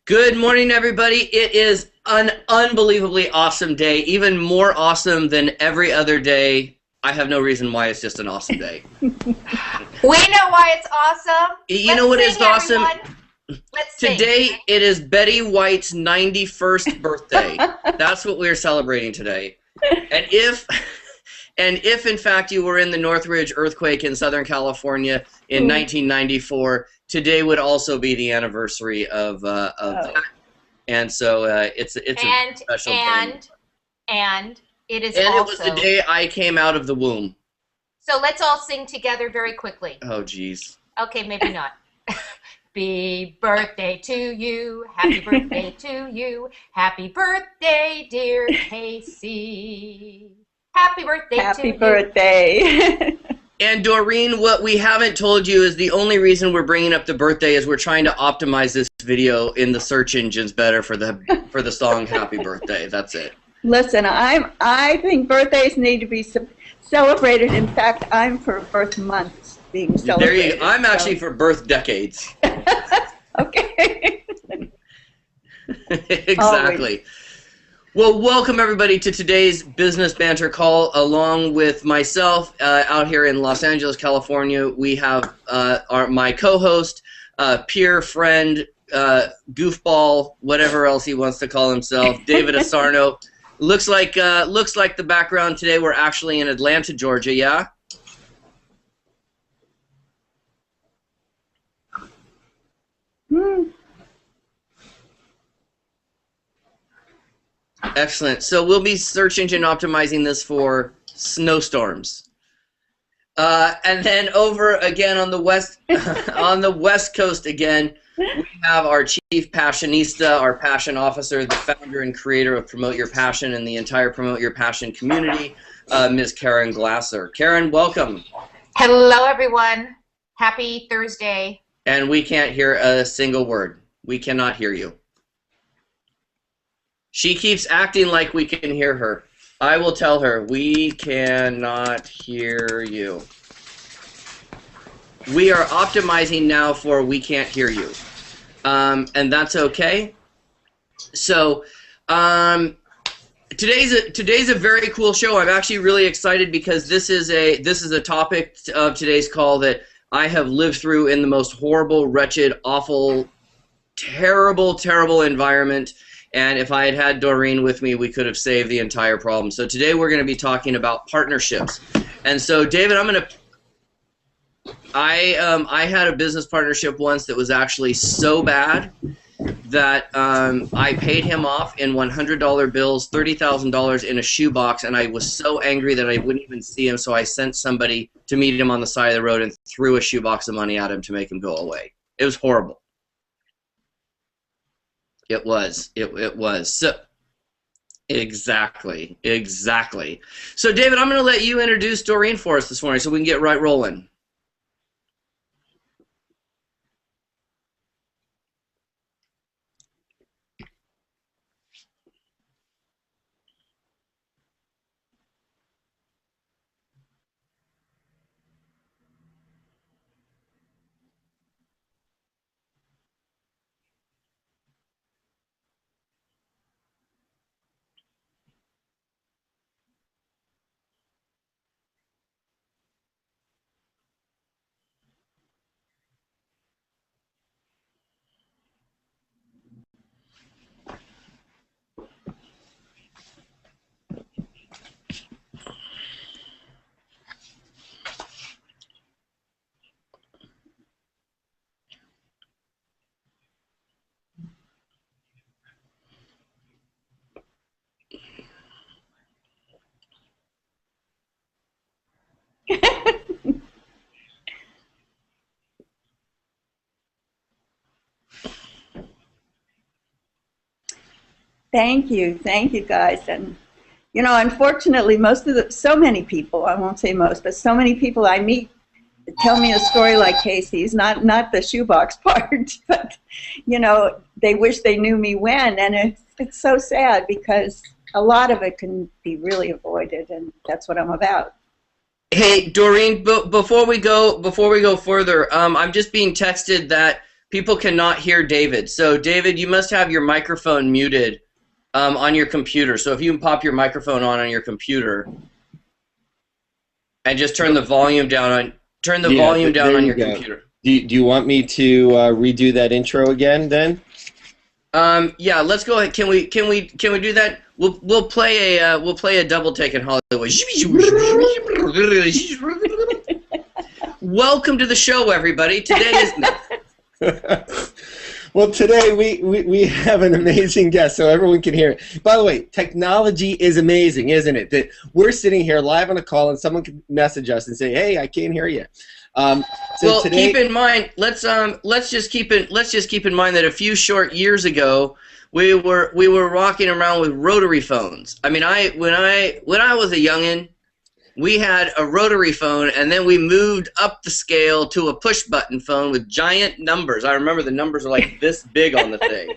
Good morning, everybody. It is an unbelievably awesome day, even more awesome than every other day. I have no reason why. It's just an awesome day. We know why it's awesome. You know what is awesome? Let's today sing. It is Betty White's 91st birthday. That's what we're celebrating today. And if in fact you were in the Northridge earthquake in Southern California in 1994, today would also be the anniversary of that. And so it's a special day. And it is and also, it was the day I came out of the womb. So let's all sing together very quickly. Oh, geez. Okay, maybe not. Happy birthday to you. Happy birthday to you. Happy birthday, dear Casey. Happy birthday to you. Happy birthday. And Dorene, what we haven't told you is the only reason we're bringing up the birthday is we're trying to optimize this video in the search engines better for the song Happy Birthday. That's it. Listen, I think birthdays need to be celebrated. In fact, I'm for birth months being celebrated. There you go. I'm actually for birth decades. Okay. Exactly. Always. Well, welcome everybody to today's Business Banter call. Along with myself out here in Los Angeles, California, we have my co-host, peer friend, goofball, whatever else he wants to call himself, David Asarnow. Looks like the background today we're actually in Atlanta, Georgia. Yeah. Excellent. So we'll be search engine optimizing this for snowstorms. And then over again on the west Coast again, we have our chief passionista, our passion officer, the founder and creator of Promote Your Passion and the entire Promote Your Passion community, Ms. Karen Glasser. Karen, welcome. Hello, everyone. Happy Thursday. And we can't hear a single word. We cannot hear you. She keeps acting like we can hear her. I will tell her, we cannot hear you. We are optimizing now for we can't hear you. And that's okay. So today's a very cool show. I'm actually really excited because this is a topic of today's call that I have lived through in the most horrible, wretched, awful, terrible environment. And if I had had Dorene with me, we could have saved the entire problem. So today we're going to be talking about partnerships. And so, David, I had a business partnership once that was actually so bad that I paid him off in $100 bills, $30,000 in a shoebox, and I was so angry that I wouldn't even see him, so I sent somebody to meet him on the side of the road and threw a shoebox of money at him to make him go away. It was horrible. It was. So, exactly. So, David, I'm going to let you introduce Dorene for us this morning so we can get right rolling. Thank you guys. And you know, unfortunately, so many people, I won't say most, but so many people I meet tell me a story like Casey's, not the shoebox part, but you know, they wish they knew me when, and it's so sad because a lot of it can be really avoided, and that's what I'm about. Hey, Dorene, before we go further, I'm just being texted that people cannot hear David. So David, you must have your microphone muted on your computer. So if you can pop your microphone on your computer and just turn the volume down on on your computer. Do you want me to redo that intro again then? Yeah, let's go ahead. Can we do that? We'll play a double take in Hollywood. Welcome to the show, everybody. Today is well, today we have an amazing guest, so everyone can hear it. By the way, technology is amazing, isn't it? That we're sitting here live on a call, and someone can message us and say, "Hey, I can't hear you." Well, today, keep in mind. Let's just keep in mind that a few short years ago, we were walking around with rotary phones. I mean, when I was a youngin', we had a rotary phone, and then we moved up the scale to a push-button phone with giant numbers. I remember the numbers are like this big on the thing.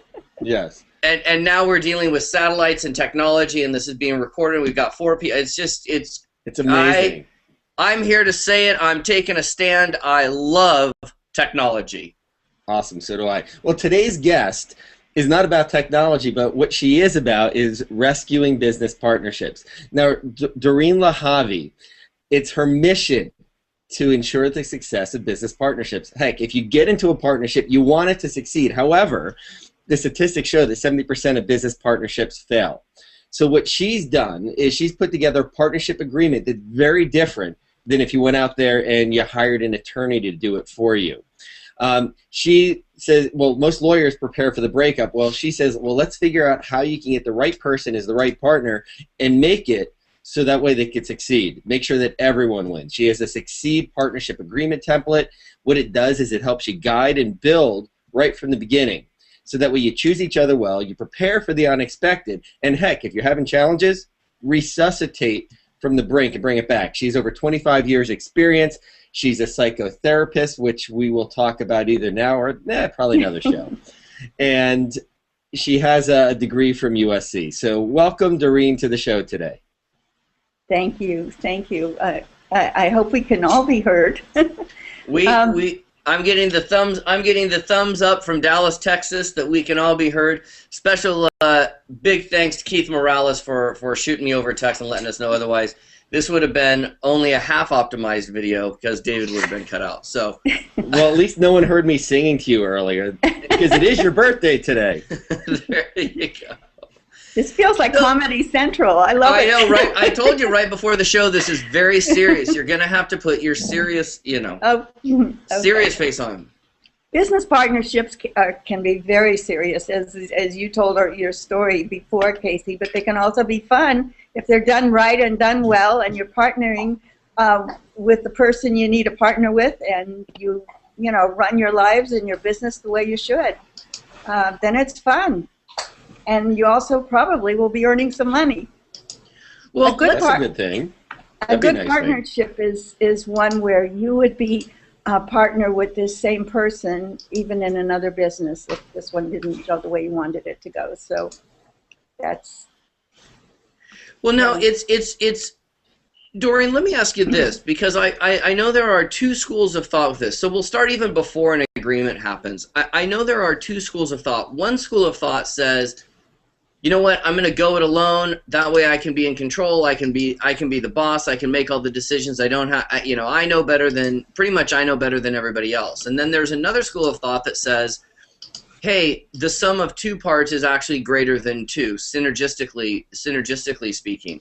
Yes. And now we're dealing with satellites and technology, and this is being recorded. We've got 4 people. It's amazing. I'm here to say it. I'm taking a stand. I love technology. Awesome. So do I. Well, today's guest is not about technology, but what she is about is rescuing business partnerships. Now, Dorene LeHavi, it's her mission to ensure the success of business partnerships. Heck, if you get into a partnership, you want it to succeed. However, the statistics show that 70% of business partnerships fail. So what she's done is she's put together a partnership agreement that's very different than if you went out there and you hired an attorney to do it for you. She says, well, most lawyers prepare for the breakup. Well, she says, well, let's figure out how you can get the right person as the right partner and make it so that way they can succeed. Make sure that everyone wins. She has a Succeed Partnership Agreement template. What it does is it helps you guide and build right from the beginning. So that way you choose each other well, you prepare for the unexpected, and heck, if you're having challenges, resuscitate from the brink and bring it back. She's over 25 years experience. She's a psychotherapist, which we will talk about either now or probably another show. And she has a degree from USC. So welcome, Dorene, to the show today. Thank you. Thank you. I hope we can all be heard. I'm getting the thumbs up from Dallas, Texas, that we can all be heard. Special big thanks to Keith Morales for shooting me over text and letting us know. Otherwise, this would have been only a half optimized video because David would have been cut out. So, well, at least no one heard me singing to you earlier because it is your birthday today. There you go. This feels like Comedy Central. I love it. I know, right? I told you right before the show this is very serious. You're going to have to put your serious, serious face on. Business partnerships can be very serious, as you told your story before, Casey, but they can also be fun if they're done right and done well, and you're partnering with the person you need to partner with, and you run your lives and your business the way you should. Then it's fun. And you also probably will be earning some money. Well, that's a good thing. A good partnership is one where you would be a partner with this same person, even in another business, if this one didn't go the way you wanted it to go. So that's. Well, now it's. Dorene, let me ask you this, because I know there are two schools of thought with this. So we'll start even before an agreement happens. I know there are two schools of thought. One school of thought says, you know what, I'm going to go it alone. That way I can be in control. I can be the boss. I can make all the decisions. I don't have, I know better than, pretty much I know better than everybody else. And then there's another school of thought that says, hey, the sum of two parts is actually greater than two, synergistically speaking.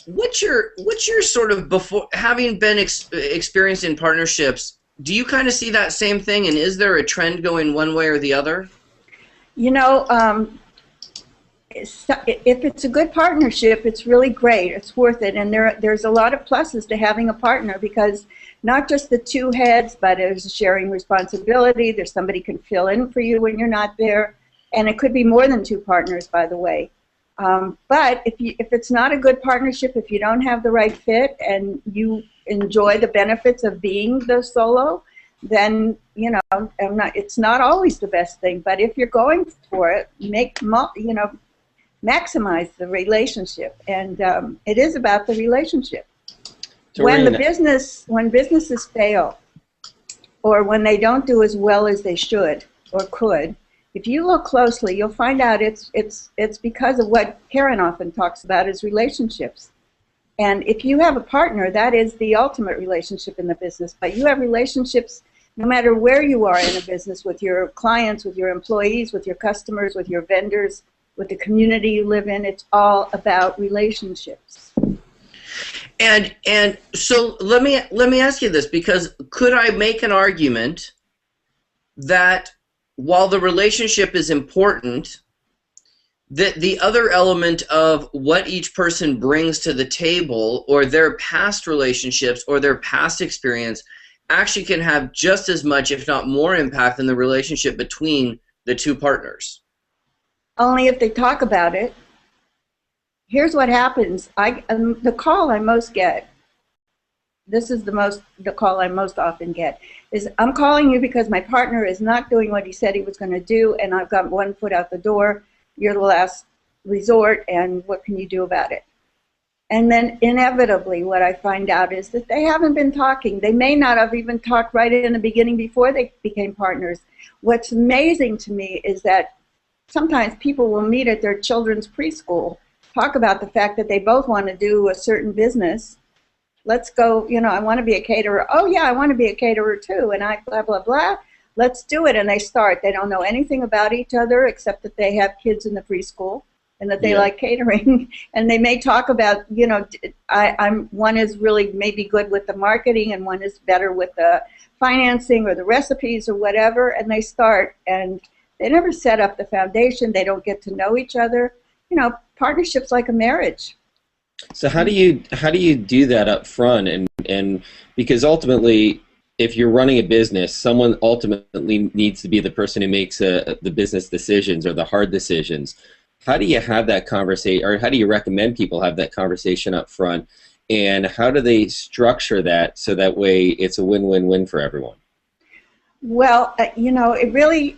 What's your sort of, before having been experienced in partnerships, do you kind of see that same thing, and is there a trend going one way or the other? If it's a good partnership, it's really great. It's worth it, and there's a lot of pluses to having a partner, because not just the two heads, but there's sharing responsibility. There's somebody can fill in for you when you're not there, and it could be more than two partners, by the way. But if it's not a good partnership, if you don't have the right fit and you enjoy the benefits of being the solo, then it's not always the best thing. But if you're going for it, maximize the relationship, and it is about the relationship. Dorene. When businesses fail, or when they don't do as well as they should or could, if you look closely, you'll find out it's because of what Karen often talks about is relationships. And if you have a partner, that is the ultimate relationship in the business. But you have relationships no matter where you are in a business, with your clients, with your employees, with your customers, with your vendors, with the community you live in. It's all about relationships. And so let me ask you this, because could I make an argument that while the relationship is important, that the other element of what each person brings to the table, or their past relationships or their past experience, actually can have just as much, if not more, impact in the relationship between the two partners? Only if they talk about it. Here's what happens. The call I most get, this is the call I most often get, is I'm calling you because my partner is not doing what he said he was going to do, and I've got one foot out the door. You're the last resort, and what can you do about it? And then inevitably what I find out is that they haven't been talking. They may not have even talked right in the beginning before they became partners. What's amazing to me is that sometimes people will meet at their children's preschool, talk about the fact that they both want to do a certain business. Let's go, I want to be a caterer. Oh, yeah, I want to be a caterer too. And I blah, blah, blah. Let's do it. And they start. They don't know anything about each other except that they have kids in the preschool and that they like catering. And they may talk about, one is really maybe good with the marketing and one is better with the financing or the recipes or whatever. And they start, and they never set up the foundation. They don't get to know each other. Partnership's like a marriage. So how do you do that up front? And because ultimately, if you're running a business, someone ultimately needs to be the person who makes the business decisions or the hard decisions. How do you have that conversation, or how do you recommend people have that conversation up front? And how do they structure that so that way it's a win-win-win for everyone? Well, it really,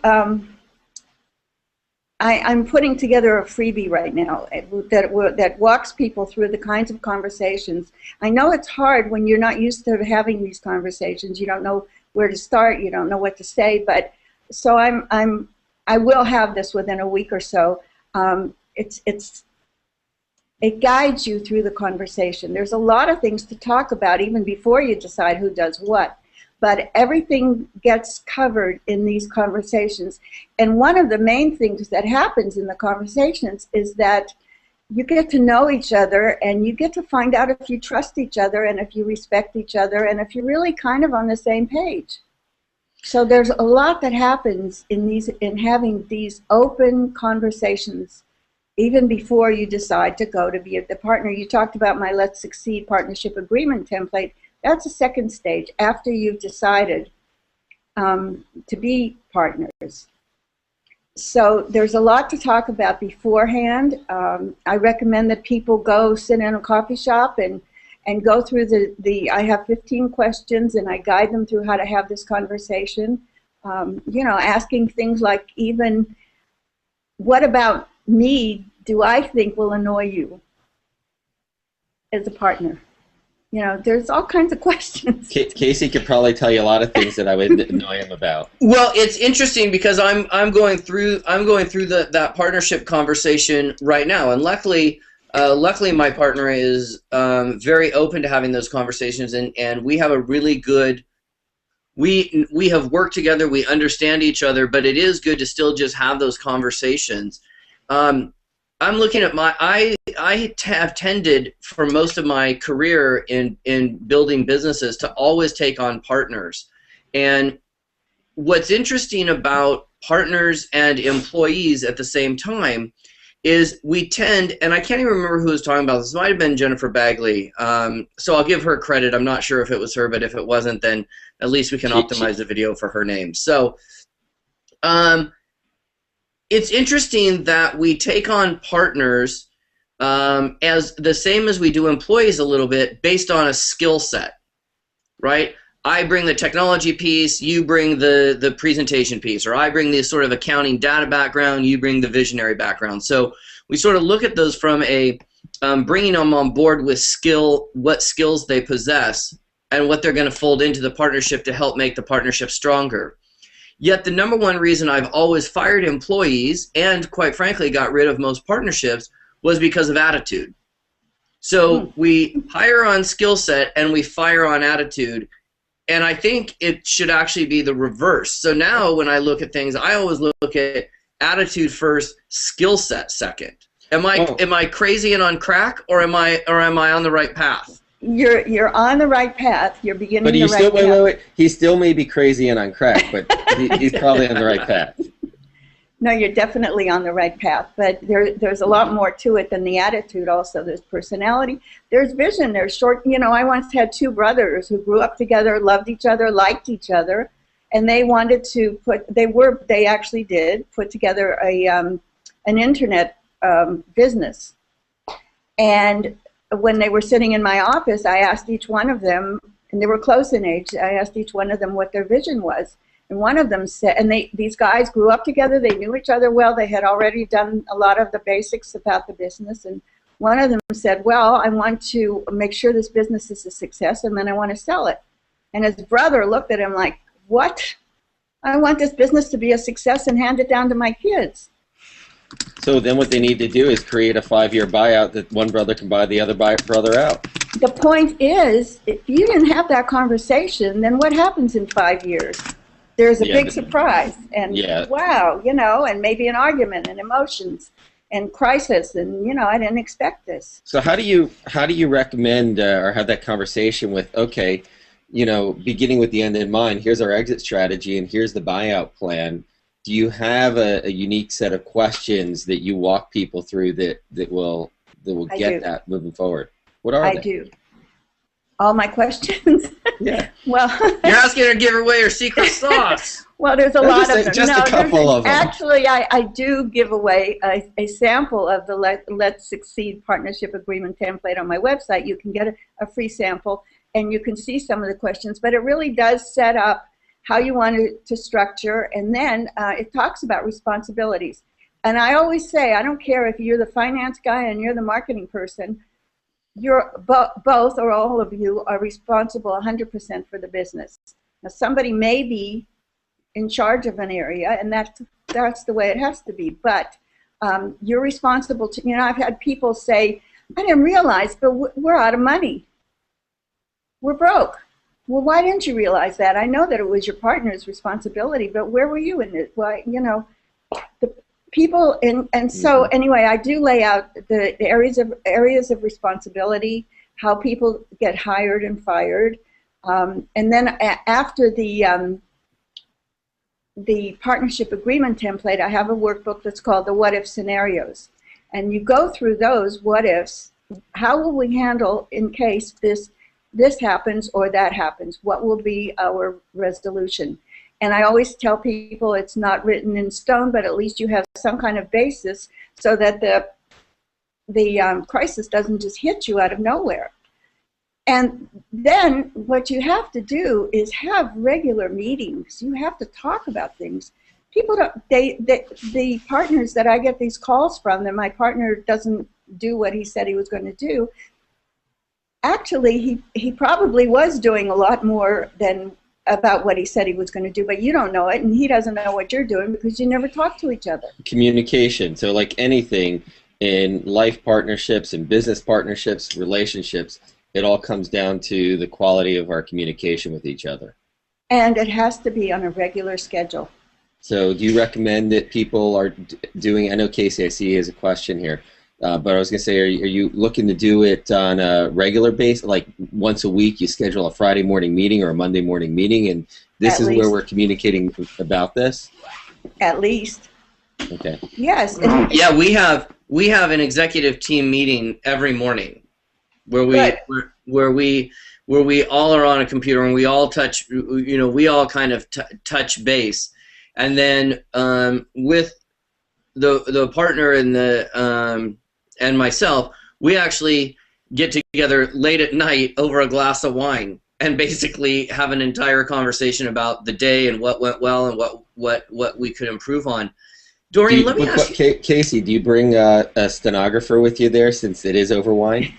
I'm putting together a freebie right now that walks people through the kinds of conversations. I know it's hard when you're not used to having these conversations. You don't know where to start. You don't know what to say. But so I will have this within a week or so. It guides you through the conversation. There's a lot of things to talk about even before you decide who does what. But everything gets covered in these conversations. And one of the main things that happens in the conversations is that you get to know each other, and you get to find out if you trust each other and if you respect each other and if you're really kind of on the same page. So there's a lot that happens in having these open conversations even before you decide to go to be the partner. You talked about my Let's Succeed partnership agreement template. That's a second stage after you've decided to be partners. So there's a lot to talk about beforehand. I recommend that people go sit in a coffee shop and go through I have 15 questions, and I guide them through how to have this conversation. Asking things like, even, what about me do I think will annoy you as a partner? There's all kinds of questions. Casey could probably tell you a lot of things that I would annoy him about. Well, it's interesting because I'm going through that partnership conversation right now, and luckily my partner is very open to having those conversations, and we have a really good. We have worked together. We understand each other, but it is good to still just have those conversations. I'm looking at I have tended for most of my career in building businesses to always take on partners. And what's interesting about partners and employees at the same time is we tend, and I can't even remember who was talking about this. It might have been Jennifer Bagley. So I'll give her credit. I'm not sure if it was her, but if it wasn't, then at least we can optimize the video for her name. So it's interesting that we take on partners as the same as we do employees a little bit, based on a skill set, right? I bring the technology piece, you bring the presentation piece, or I bring the sort of accounting data background, you bring the visionary background. So we sort of look at those from a bringing them on board with what skills they possess, and what they're going to fold into the partnership to help make the partnership stronger. Yet the number one reason I've always fired employees and, quite frankly, got rid of most partnerships was because of attitude. So we hire on skill set and we fire on attitude. And I think it should actually be the reverse. So now when I look at things, I always look at attitude first, skill set second. Am I crazy and on crack, or am I on the right path? You're on the right path. You're beginning but the right path. Wait. He still may be crazy and on crack, but he's probably on the right path. No, you're definitely on the right path, but there's a lot more to it than the attitude also. There's personality, there's vision, there's short, I once had two brothers who grew up together, loved each other, liked each other, and they wanted to they actually did put together an internet business. And when they were sitting in my office, I asked each one of them, and they were close in age, I asked each one of them what their vision was. And one of them said, and these guys grew up together, they knew each other well, they had already done a lot of the basics about the business, and one of them said, well, I want to make sure this business is a success, and then I want to sell it. And his brother looked at him like, what? I want this business to be a success and hand it down to my kids. So then what they need to do is create a 5-year buyout that one brother can buy the other brother out. The point is, if you didn't have that conversation, then what happens in 5 years? There's a big surprise, and wow, and maybe an argument and emotions and crisis, and I didn't expect this. So how do you recommend or have that conversation with, okay, beginning with the end in mind, here's our exit strategy and here's the buyout plan. Do you have a unique set of questions that you walk people through that will get that moving forward? What are they? I do. All my questions? Yeah. Well, you're asking her to give away her secret sauce. Well, there's a lot of them. Just a couple of them. Actually, I do give away a sample of the Let's Succeed Partnership Agreement template on my website. You can get a free sample, and you can see some of the questions. But it really does set up how you want to structure, and then it talks about responsibilities. And I always say, I don't care if you're the finance guy and you're the marketing person, you're both or all of you are responsible 100% for the business. Now, somebody may be in charge of an area, and that's the way it has to be. But you're responsible to. I've had people say, "I didn't realize, but we're out of money. We're broke." Well, why didn't you realize that? I know that it was your partner's responsibility, but where were you in it? Why, the people, and so anyway, I do lay out the areas of responsibility, how people get hired and fired, and then after the partnership agreement template, I have a workbook that's called the what if scenarios, and you go through those what ifs. How will we handle in case this happens or that happens? What will be our resolution? And I always tell people it's not written in stone, but at least you have some kind of basis so that the crisis doesn't just hit you out of nowhere. And then what you have to do is have regular meetings. You have to talk about things. People don't, the partners that I get these calls from, that my partner doesn't do what he said he was going to do, actually he probably was doing a lot more than about what he said he was going to do, but you don't know it, and he doesn't know what you're doing because you never talk to each other. Communication. So like anything in life partnerships and business partnerships, relationships, it all comes down to the quality of our communication with each other. And it has to be on a regular schedule. So do you recommend that people are doing, I know Casey, I see has a question here, but I was going to say, are you looking to do it on a regular basis, like once a week you schedule a Friday morning meeting or a Monday morning meeting, and this is where we're communicating about this? At least. Okay. Yes. Yeah, we have an executive team meeting every morning where we all are on a computer and we all touch, we all kind of touch base, and then with the partner and myself, we actually get together late at night over a glass of wine and basically have an entire conversation about the day and what went well and what we could improve on. Dorene, let me ask you. Casey, do you bring a stenographer with you there since it is over wine?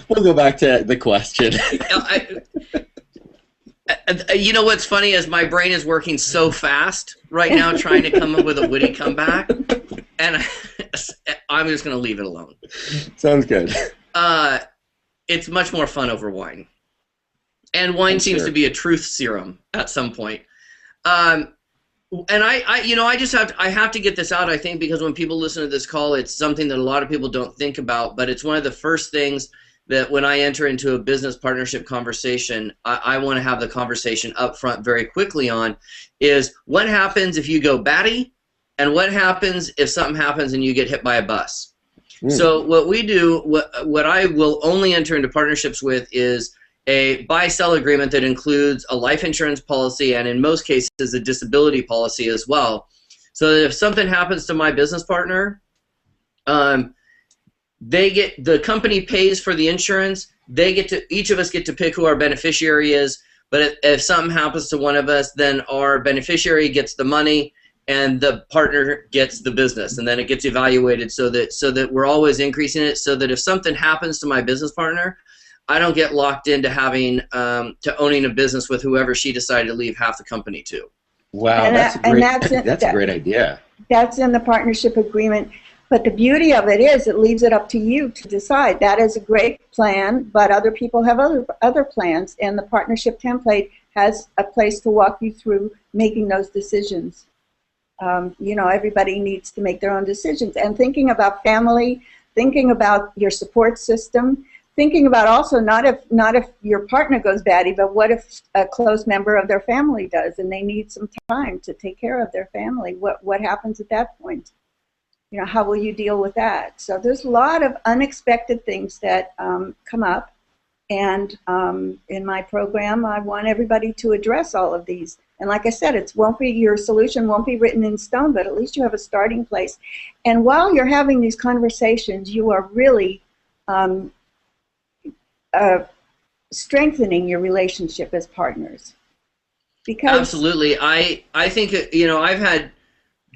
We'll go back to the question. You know what's funny is my brain is working so fast right now trying to come up with a witty comeback, and I'm just going to leave it alone. Sounds good. It's much more fun over wine. And wine seems to be a truth serum at some point. And I have to get this out, I think, because when people listen to this call, it's something that a lot of people don't think about, but it's one of the first things that when I enter into a business partnership conversation, I want to have the conversation up front very quickly on is what happens if you go batty, and what happens if something happens and you get hit by a bus. So what we do, what I will only enter into partnerships with is a buy-sell agreement that includes a life insurance policy and in most cases a disability policy as well. So that if something happens to my business partner, the company pays for the insurance. Each of us get to pick who our beneficiary is. But if something happens to one of us, then our beneficiary gets the money and the partner gets the business, and then it gets evaluated so that we're always increasing it. So that if something happens to my business partner, I don't get locked into having to owning a business with whoever she decided to leave half the company to. Wow, that's a great idea. That's in the partnership agreement. But the beauty of it is it leaves it up to you to decide. That is a great plan, but other people have other plans, and the partnership template has a place to walk you through making those decisions. Everybody needs to make their own decisions. And thinking about family, thinking about your support system, thinking about also not if your partner goes batty, but what if a close member of their family does and they need some time to take care of their family? What happens at that point? How will you deal with that? So there's a lot of unexpected things that come up, and in my program, I want everybody to address all of these. And like I said, your solution won't be written in stone, but at least you have a starting place. And while you're having these conversations, you are really strengthening your relationship as partners. Because absolutely, I think I've had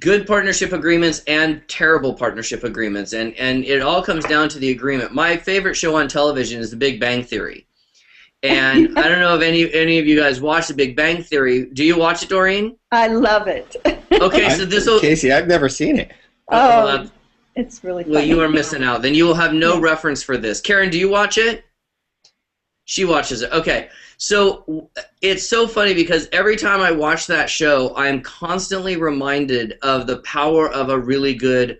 good partnership agreements and terrible partnership agreements, and it all comes down to the agreement. My favorite show on television is The Big Bang Theory, and I don't know if any of you guys watch The Big Bang Theory. Do you watch it, Doreen? I love it. Okay, so Casey, I've never seen it. It's really funny. Well, you are missing out. Then you will have no reference for this. Karen, do you watch it? She watches it. Okay. So it's so funny because every time I watch that show, I'm constantly reminded of the power of a really good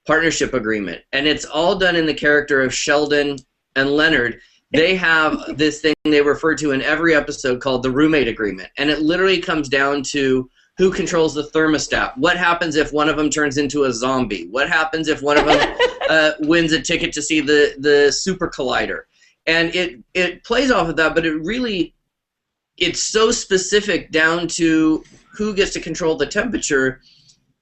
partnership agreement. And it's all done in the character of Sheldon and Leonard. They have this thing they refer to in every episode called the roommate agreement. And it literally comes down to who controls the thermostat. What happens if one of them turns into a zombie? What happens if one of them wins a ticket to see the super collider? And it plays off of that, but it's so specific down to who gets to control the temperature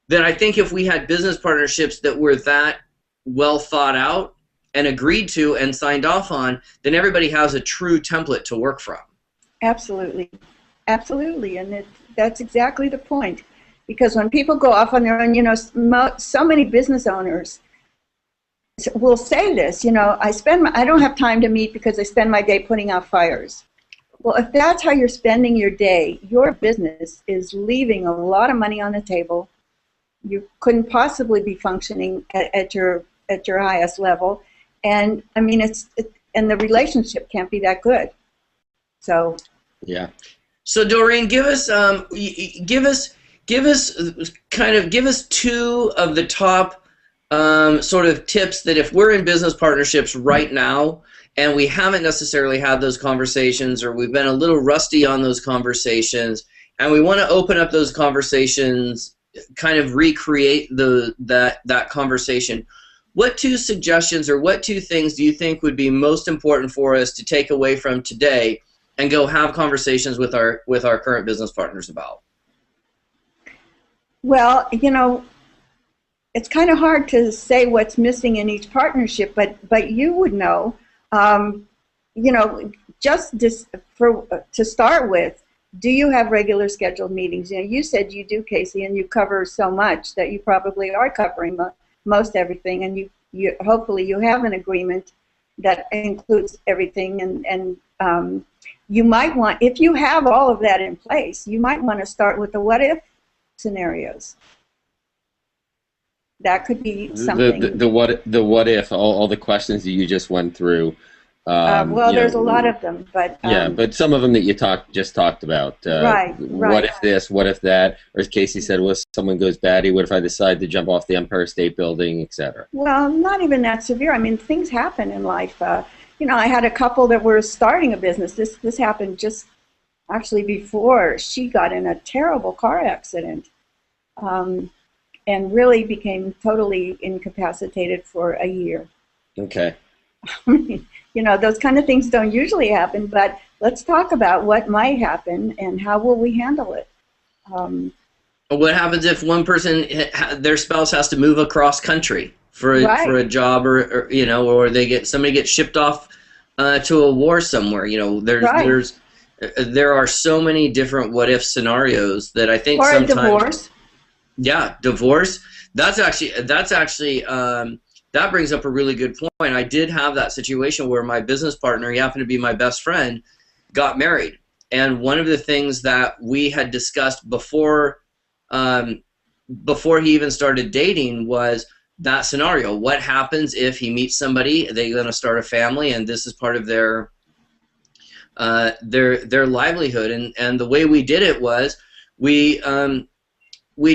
that I think if we had business partnerships that were that well thought out and agreed to and signed off on, then everybody has a true template to work from. Absolutely. Absolutely. And that's exactly the point. Because when people go off on their own, so many business owners will say this, I don't have time to meet because I spend my day putting out fires. Well, if that's how you're spending your day, your business is leaving a lot of money on the table. You couldn't possibly be functioning at your highest level, and I mean and the relationship can't be that good. So yeah. So Doreen, give us two of the top sort of tips that if we're in business partnerships right now and we haven't necessarily had those conversations, or we've been a little rusty on those conversations, and we want to open up those conversations, kind of recreate that conversation, what two suggestions or what two things do you think would be most important for us to take away from today and go have conversations with our current business partners about? Well, it's kind of hard to say what's missing in each partnership, but you would know. Just to start with, do you have regular scheduled meetings? You said you do, Casey, and you cover so much that you probably are covering most everything, and you hopefully you have an agreement that includes everything. And you might want, if you have all of that in place, you might want to start with the what if scenarios. That could be something. The what if, all the questions that you just went through. Well, there's a lot of them, but yeah, but some of them that you just talked about. Right. What if this? What if that? Or as Casey said, what if someone goes batty? What if I decide to jump off the Empire State Building, etc.? Well, not even that severe. I mean, things happen in life. You know, I had a couple that were starting a business. This happened just actually before she got in a terrible car accident, and really became totally incapacitated for a year. Okay. You know, those kind of things don't usually happen, but let's talk about what might happen and how will we handle it. What happens if one person, their spouse has to move across country for a job, or you know, or somebody gets shipped off to a war somewhere? You know, there are so many different what if scenarios that I think sometimes. Or a divorce. Yeah, divorce. That's actually that brings up a really good point. I did have that situation where my business partner, he happened to be my best friend, got married. And one of the things that we had discussed before he even started dating was that scenario. What happens if he meets somebody, they're going to start a family, and this is part of their livelihood. And the way we did it was we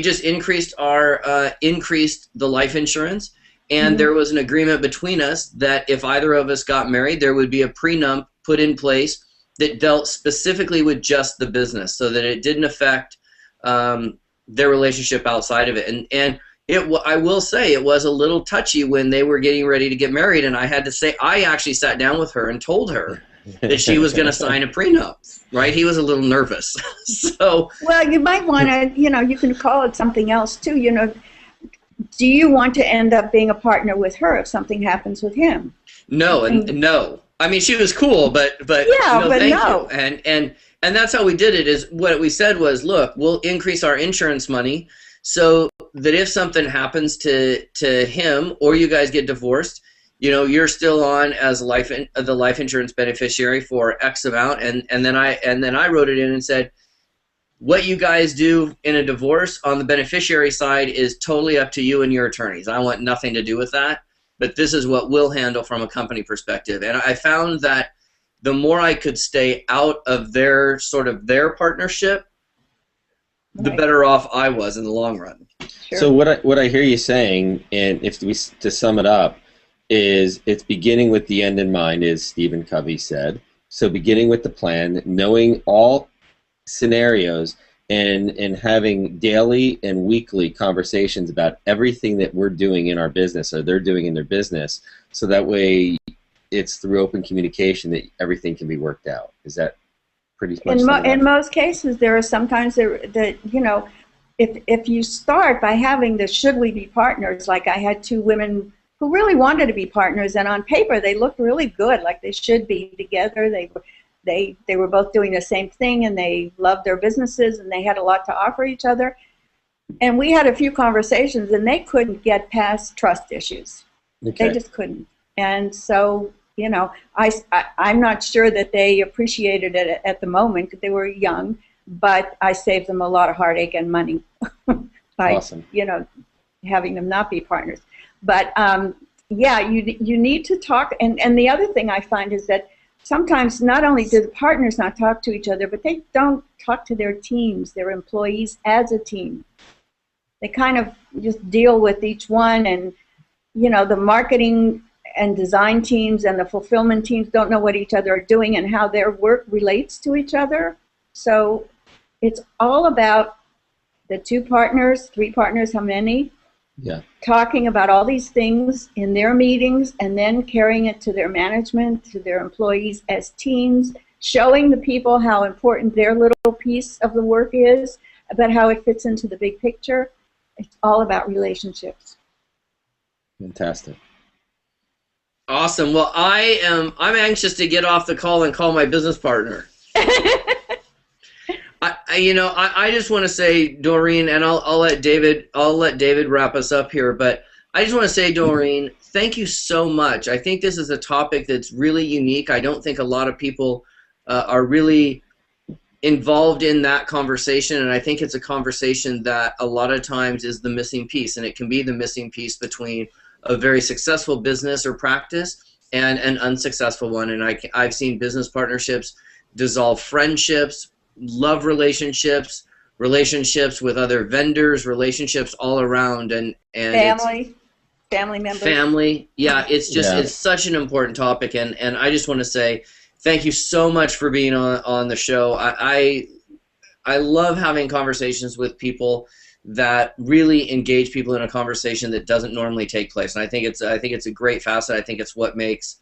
just increased the life insurance. And there was an agreement between us that if either of us got married, there would be a prenup put in place that dealt specifically with just the business, so that it didn't affect their relationship outside of it. And I will say it was a little touchy when they were getting ready to get married, and I had to say, I actually sat down with her and told her that she was going to sign a prenup. Right? He was a little nervous. So. Well, you might want to, you know, you can call it something else too. You know. Do you want to end up being a partner with her if something happens with him? No, no. I mean, she was cool, but yeah, no, but thank no. You. And that's how we did it. Is what we said was, look, we'll increase our insurance money so that if something happens to him or you guys get divorced, you know, you're still on as the life insurance beneficiary for X amount, and then I wrote it in and said, what you guys do in a divorce on the beneficiary side is totally up to you and your attorneys. I want nothing to do with that, but this is what we'll handle from a company perspective. And I found that the more I could stay out of their partnership, the better off I was in the long run. Sure. So what I hear you saying, and to sum it up, is it's beginning with the end in mind, as Stephen Covey said. So beginning with the plan, knowing all scenarios, and having daily and weekly conversations about everything that we're doing in our business or they're doing in their business, so that way it's through open communication that everything can be worked out. Is that pretty much in most cases? There are sometimes that you know, if you start by having the should we be partners, like I had two women who really wanted to be partners, and on paper they looked really good, like they should be together. They were both doing the same thing, and they loved their businesses, and they had a lot to offer each other. And we had a few conversations, and they couldn't get past trust issues. Okay. They just couldn't. And so, you know, I'm not sure that they appreciated it at the moment because they were young, but I saved them a lot of heartache and money by, awesome. You know, having them not be partners. But, yeah, you need to talk. And the other thing I find is that sometimes not only do the partners not talk to each other, but they don't talk to their teams, their employees as a team. They kind of just deal with each one, and, you know, the marketing and design teams and the fulfillment teams don't know what each other are doing and how their work relates to each other. So it's all about the 2 partners, 3 partners, how many? Yeah. Talking about all these things in their meetings and then carrying it to their management, to their employees as teams, showing the people how important their little piece of the work is, about how it fits into the big picture. It's all about relationships. Fantastic. Awesome. Well, I'm anxious to get off the call and call my business partner. I just want to say, Dorene, and I'll let David wrap us up here, but I just want to say, Dorene, thank you so much. I think this is a topic that's really unique. I don't think a lot of people are really involved in that conversation, and I think it's a conversation that a lot of times is the missing piece, and it can be the missing piece between a very successful business or practice and an unsuccessful one. And I've seen business partnerships dissolve friendships, love relationships, relationships with other vendors, relationships all around, and family members. Family, yeah, it's just it's such an important topic, and I just want to say thank you so much for being on the show. I love having conversations with people that really engage people in a conversation that doesn't normally take place, and I think it's a great facet. I think it's what makes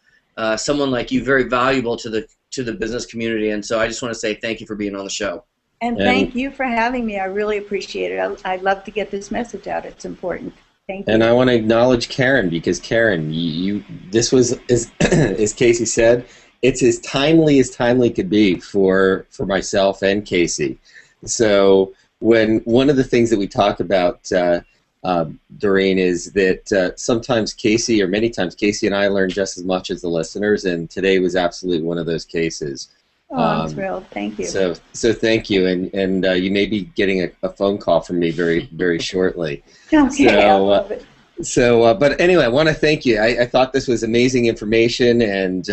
someone like you very valuable to the business community, and so I just want to say thank you for being on the show. And thank you for having me. I really appreciate it. I'd love to get this message out. It's important. Thank you. And I want to acknowledge Karen, because Karen, this was, as Casey said, it's as timely could be for myself and Casey. So when one of the things that we talk about, Dorene, is that sometimes Casey, or many times Casey and I learn just as much as the listeners, and today was absolutely one of those cases. Oh, I'm thrilled. Thank you. So thank you, and you may be getting a phone call from me very, very shortly. Okay, I love it. But anyway, I want to thank you. I thought this was amazing information, and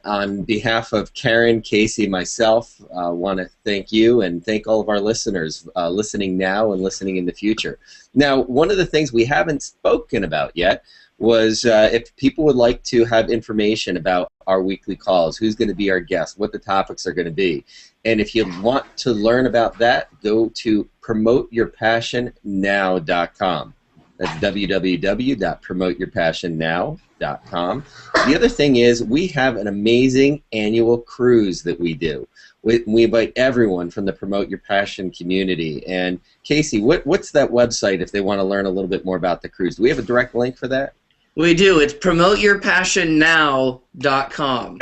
on behalf of Karen, Casey, myself, I want to thank you and thank all of our listeners listening now and listening in the future. Now, one of the things we haven't spoken about yet was if people would like to have information about our weekly calls, who's going to be our guest, what the topics are going to be. And if you want to learn about that, go to promoteyourpassionnow.com. That's www.promoteyourpassionnow.com. The other thing is we have an amazing annual cruise that we do. We invite everyone from the Promote Your Passion community. And Casey, what's that website if they want to learn a little bit more about the cruise? Do we have a direct link for that? We do. It's promoteyourpassionnow.com.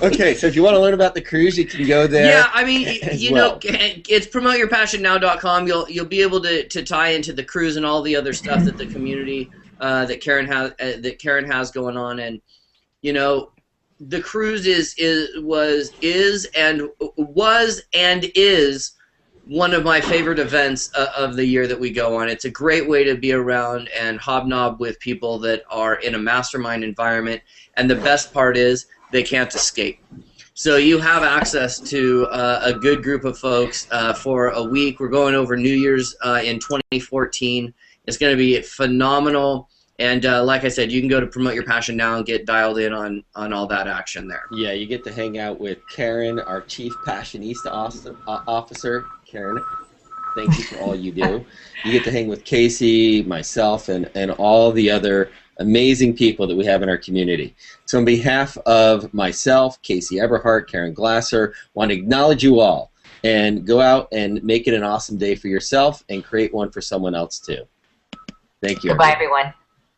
Okay, so if you want to learn about the cruise, you can go there. Yeah, I mean, you know, it's promoteyourpassionnow.com. You'll be able to tie into the cruise and all the other stuff that the community that Karen has going on, and you know, the cruise was one of my favorite events of the year that we go on. It's a great way to be around and hobnob with people that are in a mastermind environment, and the best part is they can't escape. So you have access to a good group of folks for a week. We're going over New Year's in 2014. It's going to be phenomenal. And like I said, you can go to Promote Your Passion Now and get dialed in on all that action there. Yeah, you get to hang out with Karen, our Chief Passionista Officer. Karen, thank you for all you do. You get to hang with Casey, myself, and all the other amazing people that we have in our community. So on behalf of myself, Casey Eberhart, Karen Glasser, I want to acknowledge you all and go out and make it an awesome day for yourself and create one for someone else too. Thank you. Goodbye, everyone.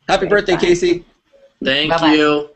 Happy birthday, Casey. Thank Bye-bye. you.